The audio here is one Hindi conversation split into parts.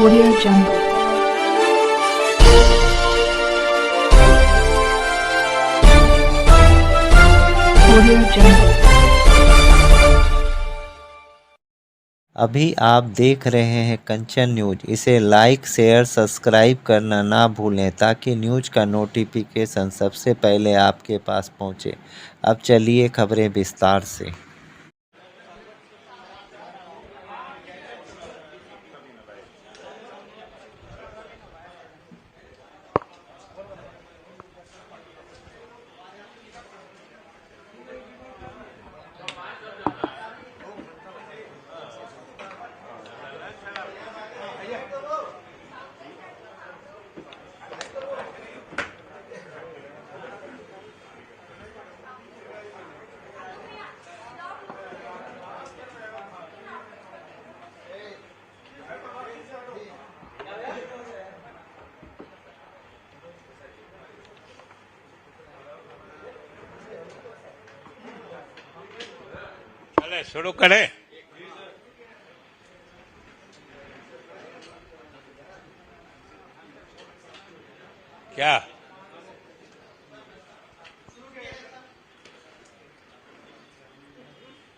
Audio Jungle. Audio Jungle. अभी आप देख रहे हैं कंचन न्यूज। इसे लाइक शेयर सब्सक्राइब करना ना भूलें ताकि न्यूज का नोटिफिकेशन सबसे पहले आपके पास पहुंचे। अब चलिए खबरें विस्तार से। चले शुरू करें। क्या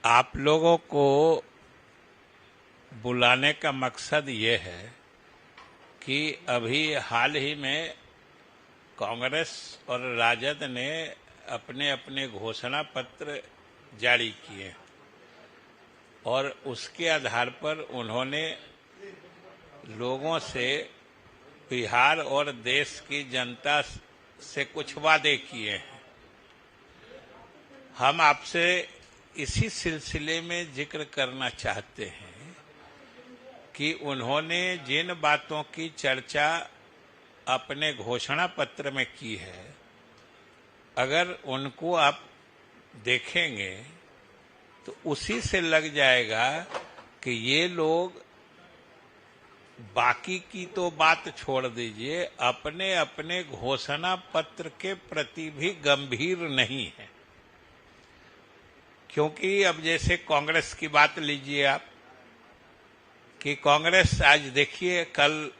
आप लोगों को बुलाने का मकसद ये है कि अभी हाल ही में कांग्रेस और राजद ने अपने अपने घोषणा पत्र जारी किए और उसके आधार पर उन्होंने लोगों से बिहार और देश की जनता से कुछ वादे किए हैं। हम आपसे इसी सिलसिले में जिक्र करना चाहते हैं कि उन्होंने जिन बातों की चर्चा अपने घोषणा पत्र में की है, अगर उनको आप देखेंगे तो उसी से लग जाएगा कि ये लोग बाकी की तो बात छोड़ दीजिए, अपने अपने घोषणा पत्र के प्रति भी गंभीर नहीं है। क्योंकि अब जैसे कांग्रेस की बात लीजिए आप, कि कांग्रेस आज देखिए, कल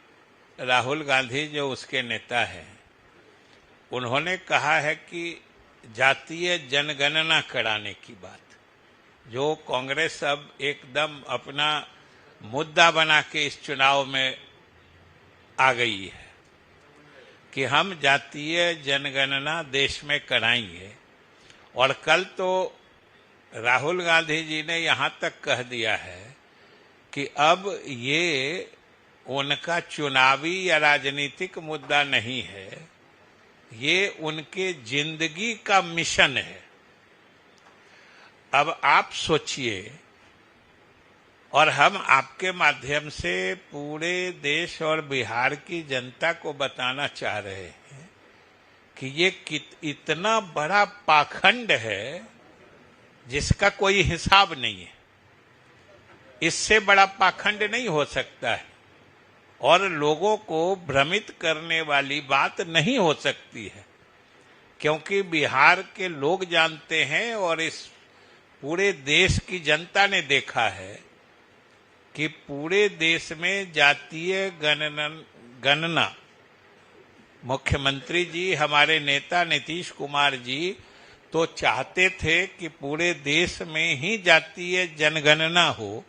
राहुल गांधी जो उसके नेता हैं, उन्होंने कहा है कि जातीय जनगणना कराने की बात, जो कांग्रेस अब एकदम अपना मुद्दा बना के इस चुनाव में आ गई है कि हम जातीय जनगणना देश में कराएंगे। और कल तो राहुल गांधी जी ने यहां तक कह दिया है कि अब ये उनका चुनावी या राजनीतिक मुद्दा नहीं है, ये उनके जिंदगी का मिशन है। अब आप सोचिए, और हम आपके माध्यम से पूरे देश और बिहार की जनता को बताना चाह रहे हैं कि ये इतना बड़ा पाखंड है जिसका कोई हिसाब नहीं है। इससे बड़ा पाखंड नहीं हो सकता है और लोगों को भ्रमित करने वाली बात नहीं हो सकती है, क्योंकि बिहार के लोग जानते हैं और इस पूरे देश की जनता ने देखा है कि पूरे देश में जातीय गणना मुख्यमंत्री जी, हमारे नेता नीतीश कुमार जी तो चाहते थे कि पूरे देश में ही जातीय जनगणना हो,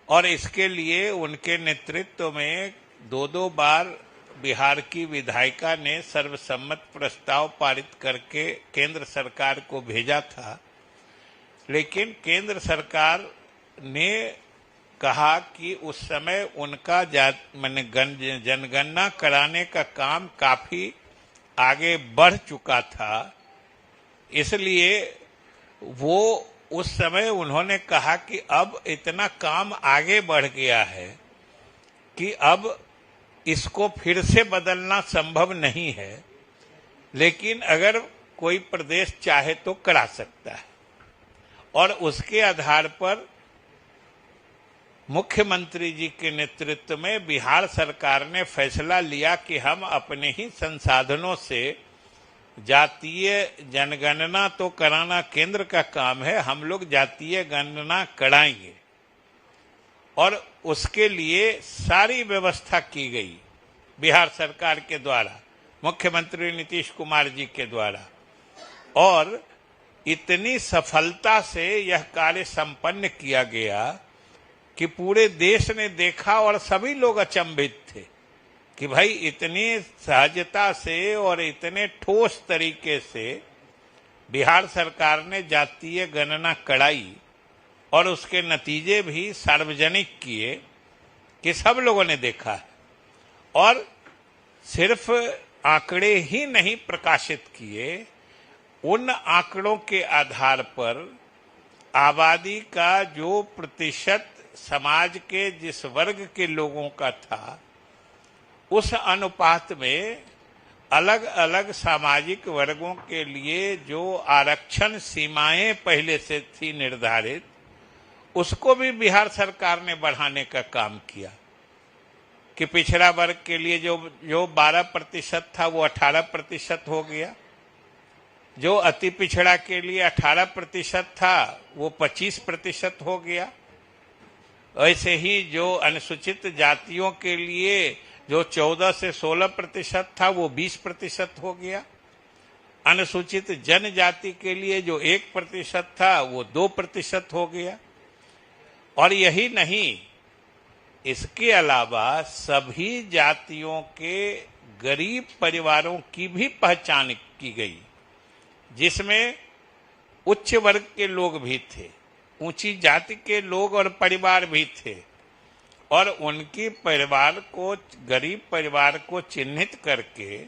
और इसके लिए उनके नेतृत्व में दो बार बिहार की विधायिका ने सर्वसम्मत प्रस्ताव पारित करके केंद्र सरकार को भेजा था। लेकिन केंद्र सरकार ने कहा कि उस समय उनका जनगणना कराने का काम काफी आगे बढ़ चुका था, इसलिए वो उस समय उन्होंने कहा कि अब इतना काम आगे बढ़ गया है कि अब इसको फिर से बदलना संभव नहीं है, लेकिन अगर कोई प्रदेश चाहे तो करा सकता है। और उसके आधार पर मुख्यमंत्री जी के नेतृत्व में बिहार सरकार ने फैसला लिया कि हम अपने ही संसाधनों से जातीय जनगणना तो कराना केंद्र का काम है, हम लोग जातीय गणना कराएंगे। और उसके लिए सारी व्यवस्था की गई बिहार सरकार के द्वारा, मुख्यमंत्री नीतीश कुमार जी के द्वारा, और इतनी सफलता से यह कार्य संपन्न किया गया कि पूरे देश ने देखा और सभी लोग अचंभित थे कि भाई इतनी सहजता से और इतने ठोस तरीके से बिहार सरकार ने जातीय गणना कराई और उसके नतीजे भी सार्वजनिक किए कि सब लोगों ने देखा है। और सिर्फ आंकड़े ही नहीं प्रकाशित किए, उन आंकड़ों के आधार पर आबादी का जो प्रतिशत समाज के जिस वर्ग के लोगों का था, उस अनुपात में अलग अलग सामाजिक वर्गों के लिए जो आरक्षण सीमाएं पहले से थी निर्धारित, उसको भी बिहार सरकार ने बढ़ाने का काम किया कि पिछड़ा वर्ग के लिए जो 12% था वो 18% हो गया, जो अति पिछड़ा के लिए 18% था वो 25% हो गया। ऐसे ही जो अनुसूचित जातियों के लिए जो 14 से 16% था वो 20% हो गया। अनुसूचित जनजाति के लिए जो 1% था वो 2% हो गया। और यही नहीं, इसके अलावा सभी जातियों के गरीब परिवारों की भी पहचान की गई, जिसमें उच्च वर्ग के लोग भी थे, ऊंची जाति के लोग और परिवार भी थे, और उनकी परिवार को, गरीब परिवार को चिन्हित करके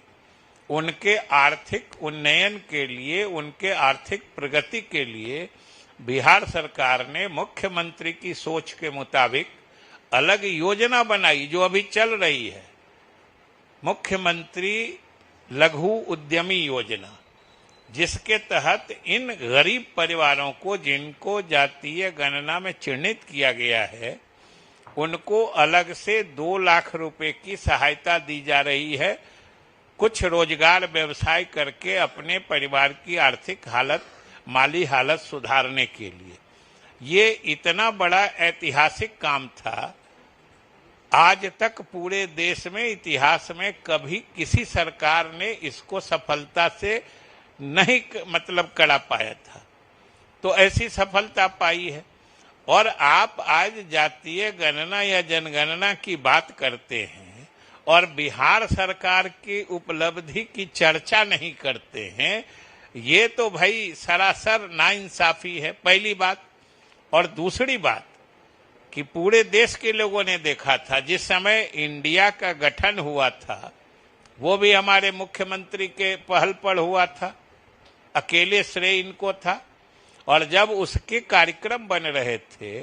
उनके आर्थिक उन्नयन के लिए, उनके आर्थिक प्रगति के लिए बिहार सरकार ने मुख्यमंत्री की सोच के मुताबिक अलग योजना बनाई जो अभी चल रही है, मुख्यमंत्री लघु उद्यमी योजना, जिसके तहत इन गरीब परिवारों को, जिनको जातीय गणना में चिन्हित किया गया है, उनको अलग से 2 लाख रुपए की सहायता दी जा रही है, कुछ रोजगार व्यवसाय करके अपने परिवार की आर्थिक हालत, माली हालत सुधारने के लिए। ये इतना बड़ा ऐतिहासिक काम था, आज तक पूरे देश में, इतिहास में कभी किसी सरकार ने इसको सफलता से नहीं करा पाया था, तो ऐसी सफलता पाई है। और आप आज जातीय गणना या जनगणना की बात करते हैं और बिहार सरकार की उपलब्धि की चर्चा नहीं करते हैं, ये तो भाई सरासर नाइंसाफी है, पहली बात। और दूसरी बात कि पूरे देश के लोगों ने देखा था, जिस समय इंडिया का गठन हुआ था वो भी हमारे मुख्यमंत्री के पहल पर हुआ था, अकेले श्रेय इनको था। और जब उसके कार्यक्रम बन रहे थे,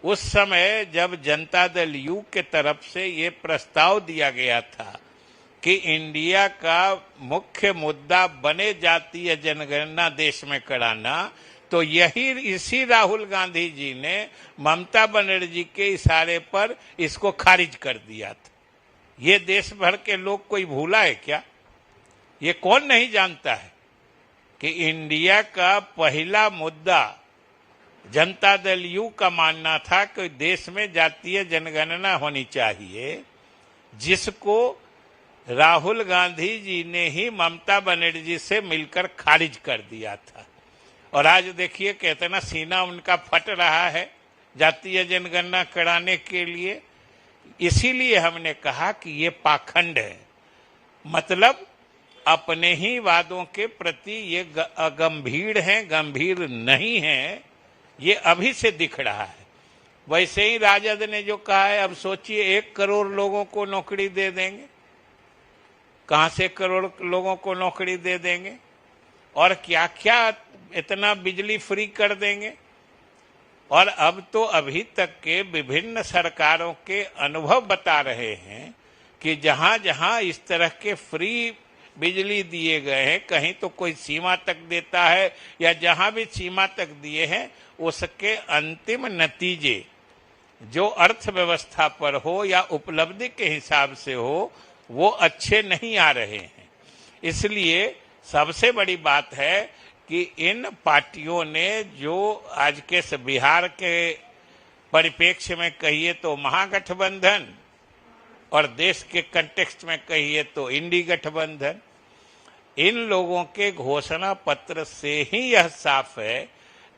उस समय जब जनता दल यू के तरफ से ये प्रस्ताव दिया गया था कि इंडिया का मुख्य मुद्दा बने जातीय जनगणना देश में कराना, तो इसी राहुल गांधी जी ने ममता बनर्जी के इशारे पर इसको खारिज कर दिया था। ये देश भर के लोग कोई भूला है क्या? ये कौन नहीं जानता है कि इंडिया का पहला मुद्दा जनता दल यू का मानना था कि देश में जातीय जनगणना होनी चाहिए, जिसको राहुल गांधी जी ने ही ममता बनर्जी से मिलकर खारिज कर दिया था। और आज देखिए कितना सीना उनका फट रहा है जातीय जनगणना कराने के लिए। इसीलिए हमने कहा कि ये पाखंड है, मतलब अपने ही वादों के प्रति ये गंभीर हैं, गंभीर नहीं हैं, ये अभी से दिख रहा है। वैसे ही राजद ने जो कहा है, अब सोचिए 1 करोड़ लोगों को नौकरी दे देंगे, कहां से 1 करोड़ लोगों को नौकरी दे देंगे, और क्या क्या इतना बिजली फ्री कर देंगे। और अब तो अभी तक के विभिन्न सरकारों के अनुभव बता रहे हैं कि जहां जहां इस तरह के फ्री बिजली दिए गए हैं, कहीं तो कोई सीमा तक देता है, या जहां भी सीमा तक दिए हैं उसके अंतिम नतीजे जो अर्थव्यवस्था पर हो या उपलब्धि के हिसाब से हो, वो अच्छे नहीं आ रहे हैं। इसलिए सबसे बड़ी बात है कि इन पार्टियों ने जो आज के बिहार के परिप्रेक्ष्य में कहिए तो महागठबंधन, और देश के कंटेक्स्ट में कहिए तो इंडी गठबंधन। इन लोगों के घोषणा पत्र से ही यह साफ है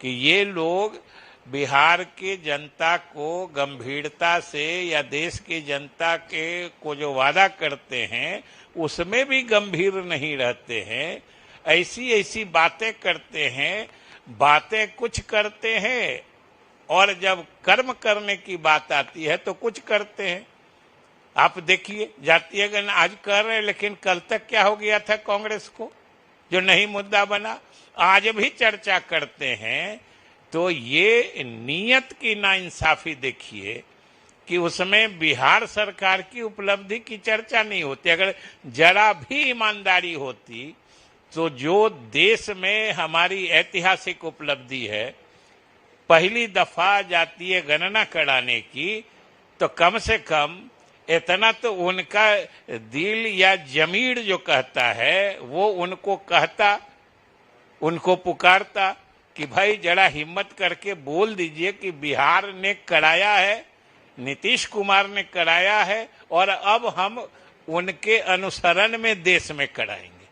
कि ये लोग बिहार के जनता को गंभीरता से या देश की जनता के को जो वादा करते हैं उसमें भी गंभीर नहीं रहते हैं। ऐसी ऐसी बातें करते हैं, बातें कुछ करते हैं, और जब कर्म करने की बात आती है तो कुछ करते हैं। आप देखिए, जातीय गण आज कर रहे हैं, लेकिन कल तक क्या हो गया था कांग्रेस को, जो नहीं मुद्दा बना, आज भी चर्चा करते हैं। तो ये नीयत की नाइंसाफी देखिए कि उसमें बिहार सरकार की उपलब्धि की चर्चा नहीं होती। अगर जरा भी ईमानदारी होती तो जो देश में हमारी ऐतिहासिक उपलब्धि है, पहली दफा जातीय गणना कराने की, तो कम से कम इतना तो उनका दिल या जमीर जो कहता है वो उनको कहता, उनको पुकारता कि भाई जरा हिम्मत करके बोल दीजिए कि बिहार ने कराया है, नीतीश कुमार ने कराया है, और अब हम उनके अनुसरण में देश में कराएंगे,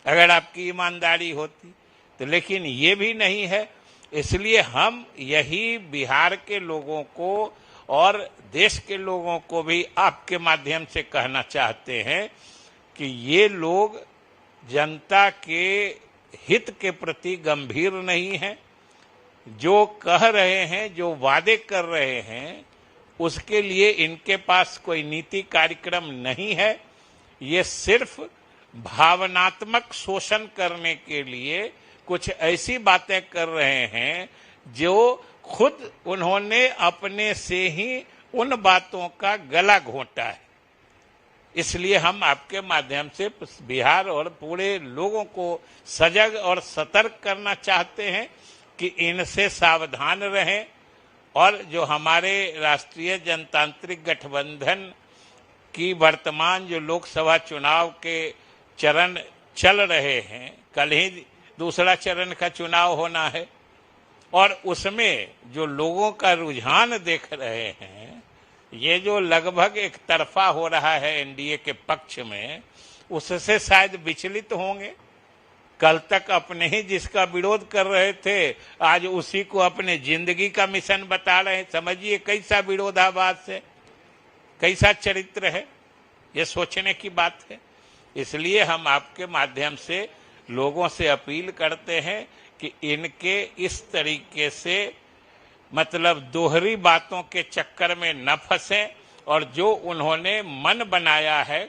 अगर आपकी ईमानदारी होती तो। लेकिन ये भी नहीं है। इसलिए हम यही बिहार के लोगों को और देश के लोगों को भी आपके माध्यम से कहना चाहते हैं कि ये लोग जनता के हित के प्रति गंभीर नहीं हैं। जो कह रहे हैं, जो वादे कर रहे हैं, उसके लिए इनके पास कोई नीति कार्यक्रम नहीं है। ये सिर्फ भावनात्मक शोषण करने के लिए कुछ ऐसी बातें कर रहे हैं जो खुद उन्होंने अपने से ही उन बातों का गला घोंटा है। इसलिए हम आपके माध्यम से बिहार और पूरे लोगों को सजग और सतर्क करना चाहते हैं कि इनसे सावधान रहें, और जो हमारे राष्ट्रीय जनतांत्रिक गठबंधन की वर्तमान जो लोकसभा चुनाव के चरण चल रहे हैं, कल ही दूसरा चरण का चुनाव होना है, और उसमें जो लोगों का रुझान देख रहे हैं, ये जो लगभग एक तरफा हो रहा है एनडीए के पक्ष में, उससे शायद विचलित होंगे। कल तक अपने ही जिसका विरोध कर रहे थे, आज उसी को अपने जिंदगी का मिशन बता रहे हैं। समझिए कैसा विरोधाभास है, कैसा चरित्र है, ये सोचने की बात है। इसलिए हम आपके माध्यम से लोगों से अपील करते हैं कि इनके इस तरीके से मतलब दोहरी बातों के चक्कर में न फंसें, और जो उन्होंने मन बनाया है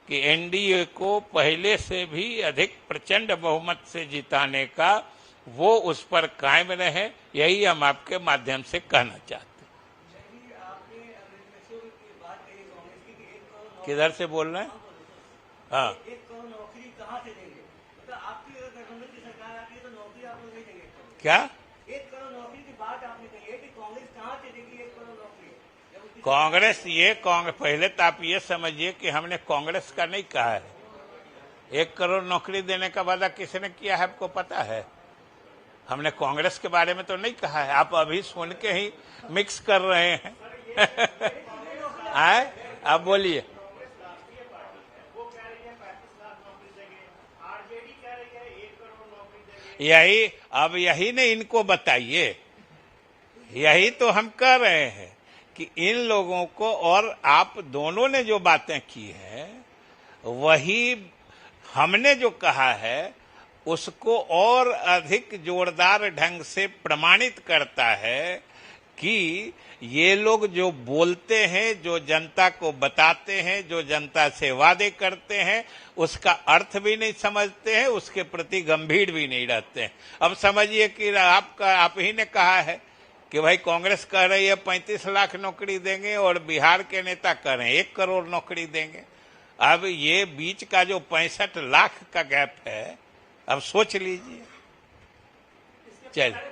कि एनडीए को पहले से भी अधिक प्रचंड बहुमत से जिताने का, वो उस पर कायम रहे। यही हम आपके माध्यम से कहना चाहते हैं। किधर से बोल रहे हैं? हाँ, क्या 1 करोड़ नौकरी की बात आपने कही है कि कांग्रेस कहां से देगी 1 करोड़ नौकरी? कांग्रेस पहले तो आप ये समझिए कि हमने कांग्रेस का नहीं कहा है। 1 करोड़ नौकरी देने का वादा किसने किया है आपको पता है? हमने कांग्रेस के बारे में तो नहीं कहा है। आप अभी सुन के ही मिक्स कर रहे हैं। आए, आप बोलिए। यही ने इनको बताइए, यही तो हम कह रहे हैं कि इन लोगों को, और आप दोनों ने जो बातें की है वही हमने जो कहा है उसको और अधिक जोरदार ढंग से प्रमाणित करता है कि ये लोग जो बोलते हैं, जो जनता को बताते हैं, जो जनता से वादे करते हैं, उसका अर्थ भी नहीं समझते हैं, उसके प्रति गंभीर भी नहीं रहते हैं। अब समझिए कि आप ही ने कहा है कि भाई कांग्रेस कह रही है 35 लाख नौकरी देंगे और बिहार के नेता कह रहे हैं 1 करोड़ नौकरी देंगे। अब ये बीच का जो 65 लाख का गैप है, अब सोच लीजिए। चलिए,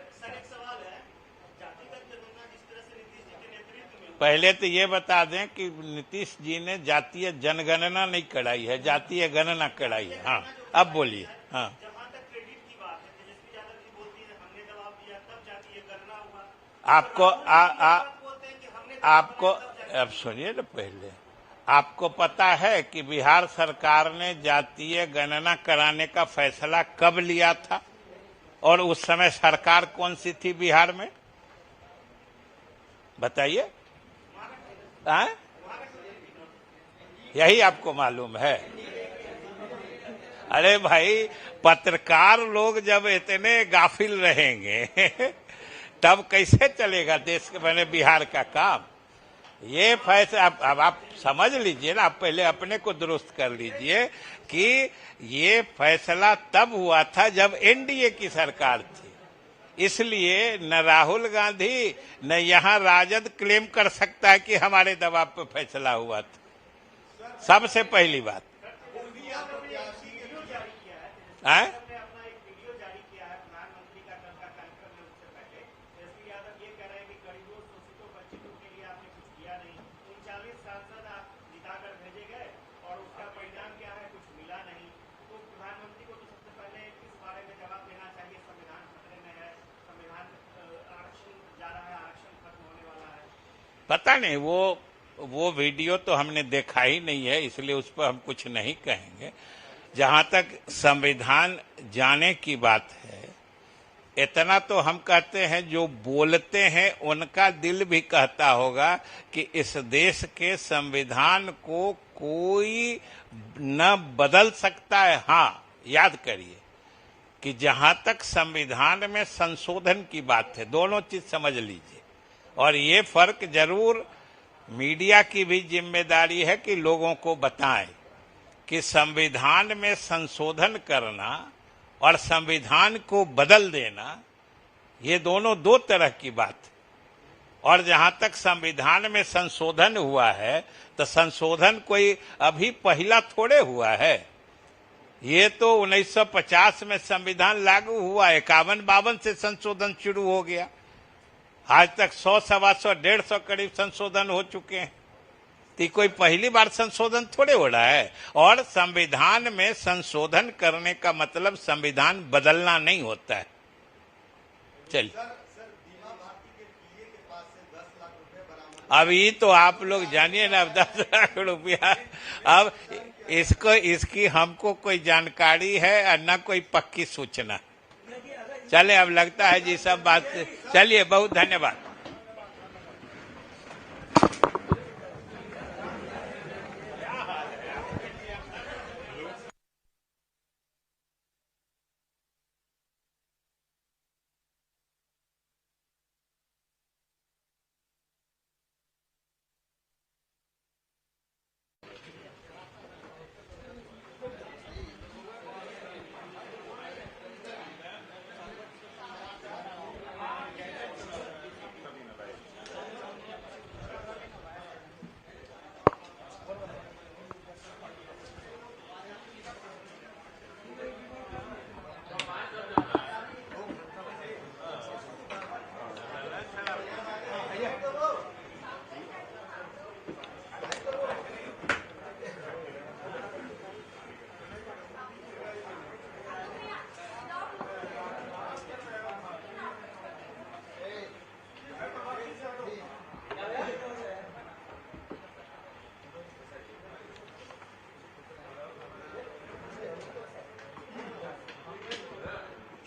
पहले तो ये बता दें कि नीतीश जी ने जातीय जनगणना नहीं कराई है, जातीय गणना कराई है। हाँ, अब बोलिए। हाँ, आपको आपको अब सुनिए ना, पहले आपको पता है कि बिहार सरकार ने जातीय गणना कराने का फैसला कब लिया था और उस समय सरकार कौन सी थी बिहार में? बताइए। हाँ? यही आपको मालूम है? अरे भाई, पत्रकार लोग जब इतने गाफिल रहेंगे तब कैसे चलेगा देश के बने बिहार का काम? ये फैसला अब आप समझ लीजिए ना, आप पहले अपने को दुरुस्त कर लीजिए कि ये फैसला तब हुआ था जब एनडीए की सरकार थी, इसलिए न राहुल गांधी न यहाँ राजद क्लेम कर सकता है कि हमारे दबाव पे फैसला हुआ था। सबसे पहली बात है पता नहीं, वो वीडियो तो हमने देखा ही नहीं है, इसलिए उस पर हम कुछ नहीं कहेंगे। जहां तक संविधान जाने की बात है, इतना तो हम कहते हैं, जो बोलते हैं उनका दिल भी कहता होगा कि इस देश के संविधान को कोई न बदल सकता है। हाँ, याद करिए कि जहां तक संविधान में संशोधन की बात है, दोनों चीज समझ लीजिए। और ये फर्क जरूर मीडिया की भी जिम्मेदारी है कि लोगों को बताएं कि संविधान में संशोधन करना और संविधान को बदल देना, ये दोनों दो तरह की बात है। और जहां तक संविधान में संशोधन हुआ है, तो संशोधन कोई अभी पहला थोड़े हुआ है। ये तो 1950 में संविधान लागू हुआ, 51-52 से संशोधन शुरू हो गया। आज तक 100, 125, 150 करीब संशोधन हो चुके हैं। तो कोई पहली बार संशोधन थोड़े हो रहा है। और संविधान में संशोधन करने का मतलब संविधान बदलना नहीं होता है। चलिए, अभी तो आप लोग जानिए ना, 10 लाख रुपया। अब इसकी हमको कोई जानकारी है और न कोई पक्की सूचना। चले, अब लगता है जी सब बात। चलिए, बहुत धन्यवाद।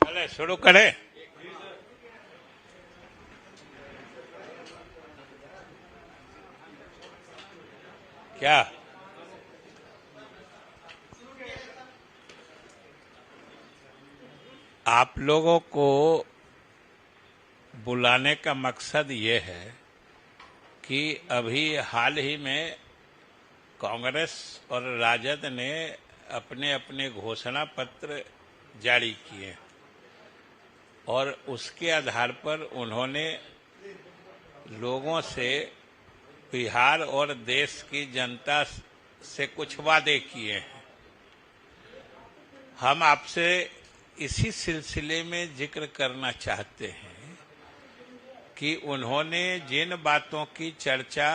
चले, शुरू करें। क्या आप लोगों को बुलाने का मकसद ये है कि अभी हाल ही में कांग्रेस और राजद ने अपने अपने घोषणा पत्र जारी किए और उसके आधार पर उन्होंने लोगों से, बिहार और देश की जनता से कुछ वादे किए हैं। हम आपसे इसी सिलसिले में जिक्र करना चाहते हैं कि उन्होंने जिन बातों की चर्चा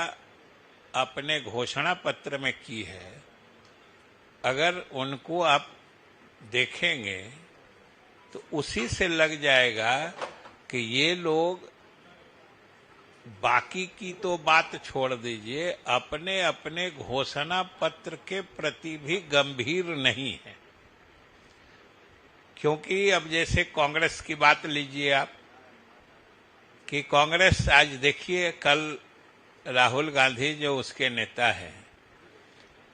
अपने घोषणा पत्र में की है, अगर उनको आप देखेंगे तो उसी से लग जाएगा कि ये लोग बाकी की तो बात छोड़ दीजिए, अपने अपने घोषणा पत्र के प्रति भी गंभीर नहीं है। क्योंकि अब जैसे कांग्रेस की बात लीजिए आप, कि कांग्रेस आज देखिए, कल राहुल गांधी जो उसके नेता हैं,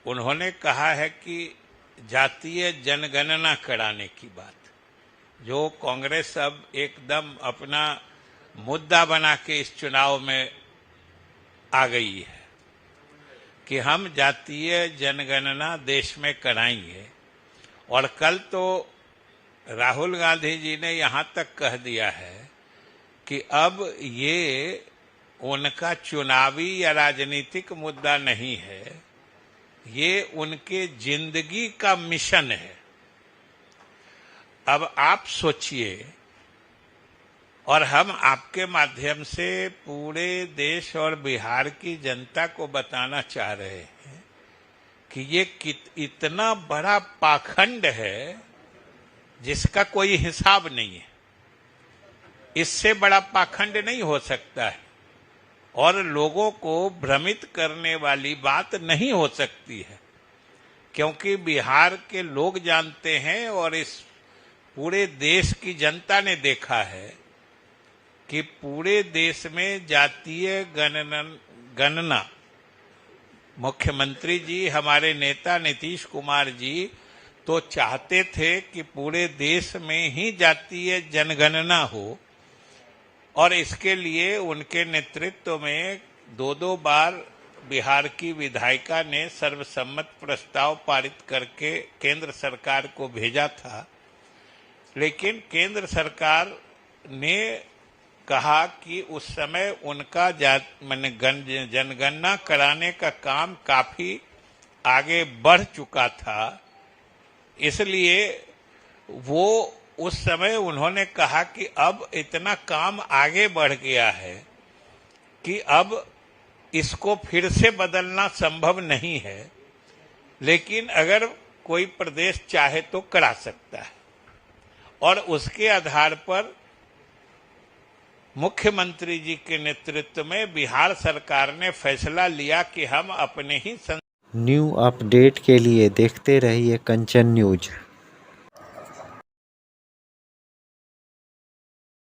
उन्होंने कहा है कि जातीय जनगणना कराने की बात, जो कांग्रेस अब एकदम अपना मुद्दा बना के इस चुनाव में आ गई है कि हम जातीय जनगणना देश में कराएंगे। और कल तो राहुल गांधी जी ने यहां तक कह दिया है कि अब ये उनका चुनावी या राजनीतिक मुद्दा नहीं है, ये उनके जिंदगी का मिशन है। अब आप सोचिए, और हम आपके माध्यम से पूरे देश और बिहार की जनता को बताना चाह रहे हैं कि ये इतना बड़ा पाखंड है जिसका कोई हिसाब नहीं है। इससे बड़ा पाखंड नहीं हो सकता है और लोगों को भ्रमित करने वाली बात नहीं हो सकती है, क्योंकि बिहार के लोग जानते हैं और इस पूरे देश की जनता ने देखा है कि पूरे देश में जातीय गणना मुख्यमंत्री जी, हमारे नेता नीतीश कुमार जी तो चाहते थे कि पूरे देश में ही जातीय जनगणना हो, और इसके लिए उनके नेतृत्व में 2-2 बार बिहार की विधायिका ने सर्वसम्मत प्रस्ताव पारित करके केंद्र सरकार को भेजा था। लेकिन केंद्र सरकार ने कहा कि उस समय उनका जनगणना कराने का काम काफी आगे बढ़ चुका था, इसलिए वो उस समय उन्होंने कहा कि अब इतना काम आगे बढ़ गया है कि अब इसको फिर से बदलना संभव नहीं है, लेकिन अगर कोई प्रदेश चाहे तो करा सकता है। और उसके आधार पर मुख्यमंत्री जी के नेतृत्व में बिहार सरकार ने फैसला लिया कि हम अपने ही न्यू अपडेट के लिए देखते रहिए कंचन न्यूज।